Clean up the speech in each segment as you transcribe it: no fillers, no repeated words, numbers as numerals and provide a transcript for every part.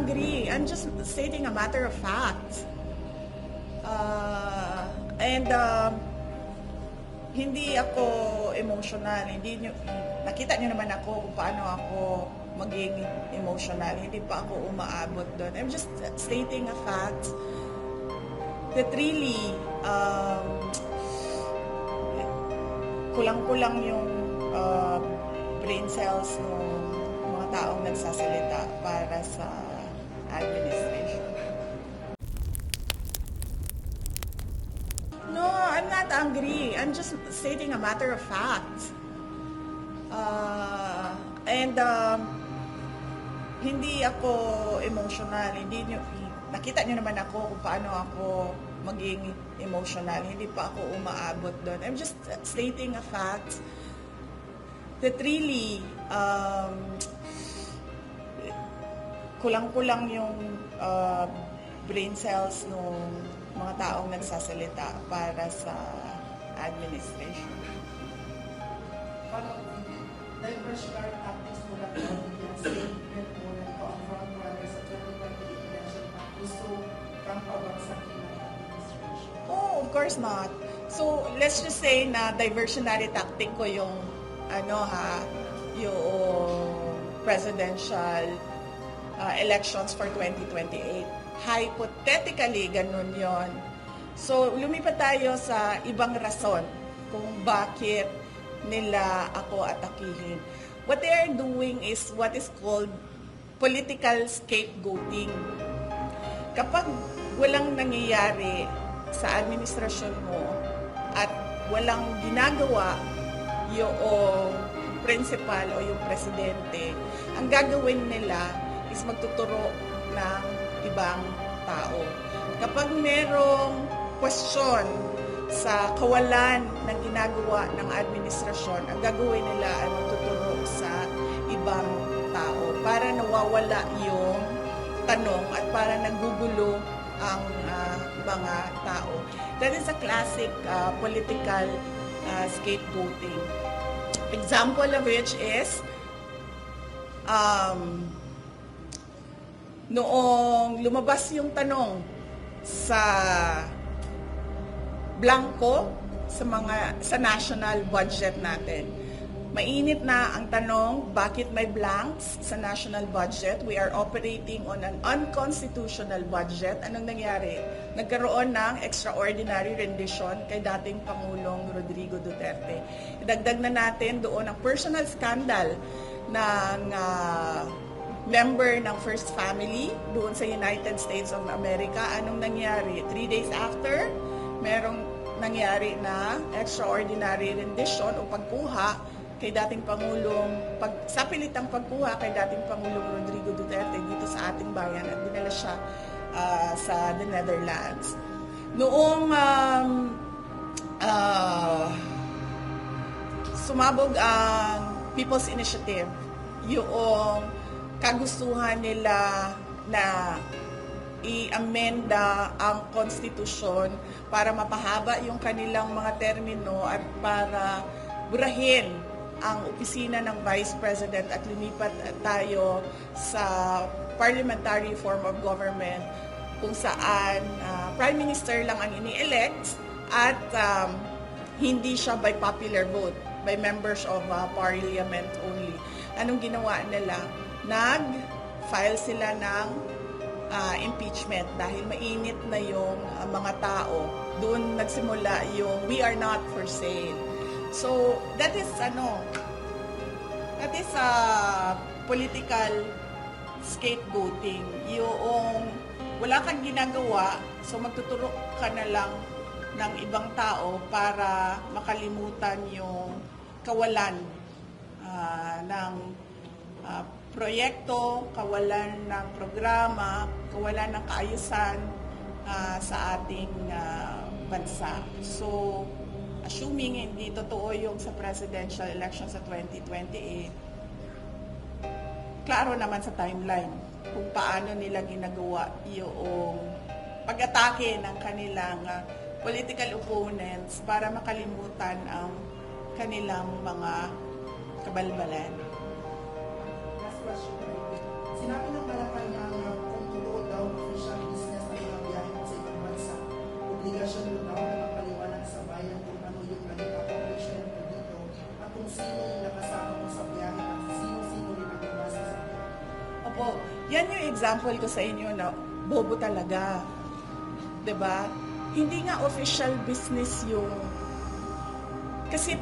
angry. I'm just stating a matter of fact. And hindi ako emotional. Nakita niyo naman ako kung paano ako maging emotional. Hindi pa ako umaabot doon. I'm just stating a fact that really kulang-kulang yung brain cells ng mga taong nagsasalita para sa administration. No, I'm not angry. I'm just stating a matter of fact. And hindi ako emotional. Nakita niyo naman ako kung paano ako maging emotional. Hindi pa ako umaabot doon. I'm just stating a fact that really kulang-kulang yung brain cells ng mga taong nagsasalita para sa administration. Diversionary tactics mo lang yung statement mo na ito ang frontrunner sa 2028 election na gusto kang pabagsakin ng administration? Oh, of course not. So, let's just say na diversionary tactic ko yung yung presidential elections for 2028. Hypothetically, ganun yon. So, lumipat tayo sa ibang rason kung bakit nila ako atakihin. What they are doing is what is called political scapegoating. Kapag walang nangyayari sa administrasyon mo at walang ginagawa yung principal o yung presidente, ang gagawin nila is magtuturo ng ibang tao. Kapag merong question sa kawalan ng ginagawa ng administrasyon, ang gagawin nila ay magtuturo sa ibang tao para nawawala yung tanong at para nagugulo ang mga tao. That is a classic political scapegoating. Example of which is noong lumabas yung tanong sa blanco sa national budget natin. Mainit na ang tanong, bakit may blanks sa national budget? We are operating on an unconstitutional budget. Anong nangyari? Nagkaroon ng extraordinary rendition kay dating Pangulong Rodrigo Duterte. Idagdag na natin doon ang personal scandal ng member ng First Family doon sa United States of America. Anong nangyari? 3 days after, merong nangyari na extraordinary rendition o pagkuha kay dating Pangulong, sapilitang pagkuha kay dating Pangulong Rodrigo Duterte dito sa ating bayan at dinala siya sa the Netherlands. Noong sumabog ang People's Initiative, yung kagustuhan nila na i-amenda ang konstitusyon para mapahaba yung kanilang mga termino at para burahin ang opisina ng Vice President at lumipat tayo sa parliamentary form of government kung saan Prime Minister lang ang ini-elect at hindi siya by popular vote, by members of parliament only. Anong ginawa nila? Nag-file sila ng impeachment dahil mainit na yung mga tao. Doon nagsimula yung we are not for sale. So, that is political scapegoating. Yung wala kang ginagawa, so magtuturo ka na lang ng ibang tao para makalimutan yung kawalan ng proyekto, kawalan ng programa, kawalan ng kaayusan sa ating bansa. So, assuming hindi totoo yung sa presidential election sa 2028, klaro naman sa timeline kung paano nila ginagawa yung pag-atake ng kanilang political opponents para makalimutan ang kanilang mga kabalbalan. Last question. Sinabi ng Malacanang Opo, yan yung example ko sa inyo na bobo talaga. 'Di ba? Hindi nga official business yung... Kasi...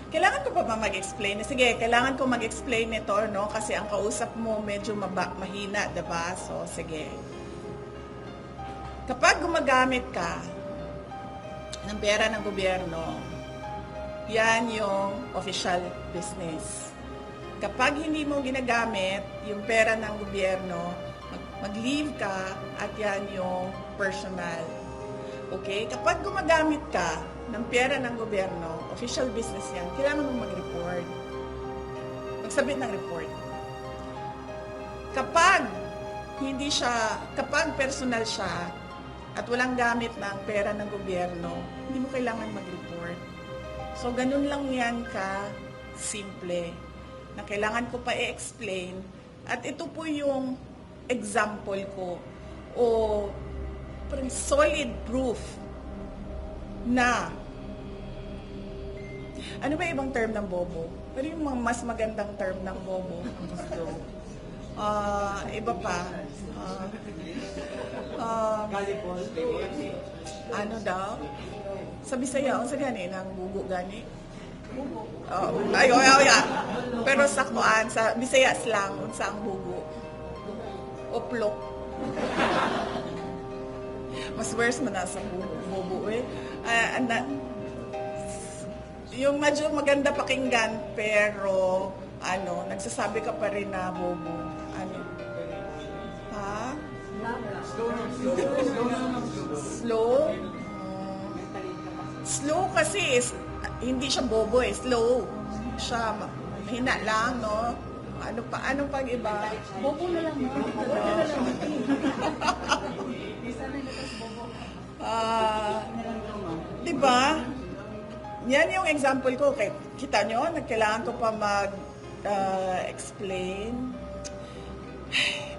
Kailangan ko pa ba mag-explain? Sige, kailangan ko mag-explain nito, no? Kasi ang kausap mo medyo mahina, 'di ba? So, sige. Kapag gumagamit ka ng pera ng gobyerno, yan yung official business. Kapag hindi mo ginagamit yung pera ng gobyerno, mag-leave ka at yan yung personal. Okay? Kapag gumagamit ka ng pera ng gobyerno, official business yan, kailangan mo mag-report. Magsabit ng report. Kapag kapag personal siya at walang gamit ng pera ng gobyerno, hindi mo kailangan mag-report. So, ganun lang yan simple na kailangan ko pa i-explain. At ito po yung example ko o solid proof na ano ba ibang term ng bobo? Pero yung mas magandang term ng bobo. Iba pa. Ano daw? Sa Bisaya, sa gani, ng bugo gani? Ay. Pero sa kuan, sa Bisaya slang, unsa ang bugo? Oplok. Mas worse man na sa bugo eh. Yung medyo maganda pakinggan, pero nagsasabi ka pa rin na bobo. Ha? Slow? Slow kasi hindi siya bobo eh. Slow. Siya mahina lang, no? Ano pang iba? Bobo na lang, no? Bobo na lang. Diba? Yan yung example ko. Kita nyo, kailangan ko pa mag-explain.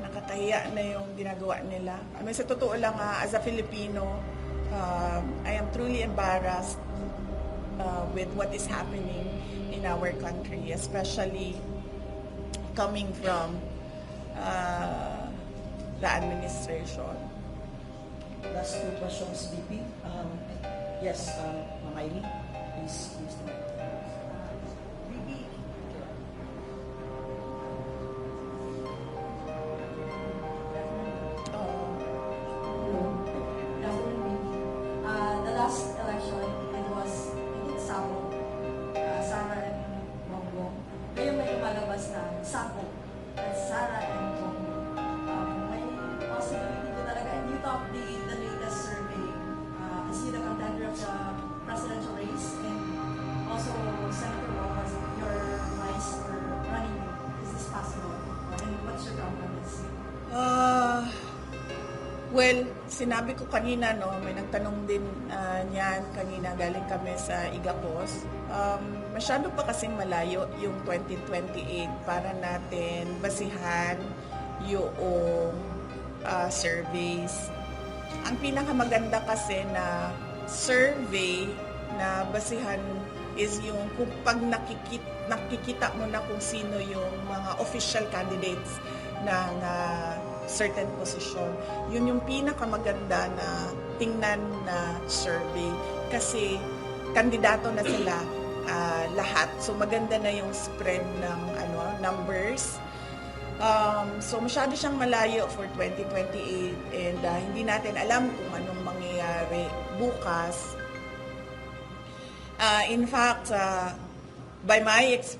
Nakatahiya na yung ginagawa nila. Sa totoo lang, as a Filipino, I am truly embarrassed with what is happening in our country, especially coming from the administration. Last two questions, VP. Yes, Ma'am Ailey, please use the mic. The last election, it was, I think, Sabo, Sara and Bongbong. Ngayon may lumalabas na Sabo at Sara and Bongbong. May possibility ko talaga, and you talk the latest survey, as you the contender of the presidential race, and also Senator Wong was your vice for running. Is this possible? And what's your comment on this? Well, sinabi ko kanina, no, may nagtanong din niyan kanina, galing kami sa Igapos. Masyado pa kasing malayo yung 2028 para natin basihan yung surveys. Ang pinakamaganda kasi na survey na basihan is yung kung pag nakikita mo na kung sino yung mga official candidates ng certain position. Yun yung pinakamaganda na tingnan na survey kasi kandidato na sila lahat. So maganda na yung spread ng numbers. So masyado siyang malayo for 2028 and hindi natin alam kung anong mangyayari bukas. In fact, by my experience,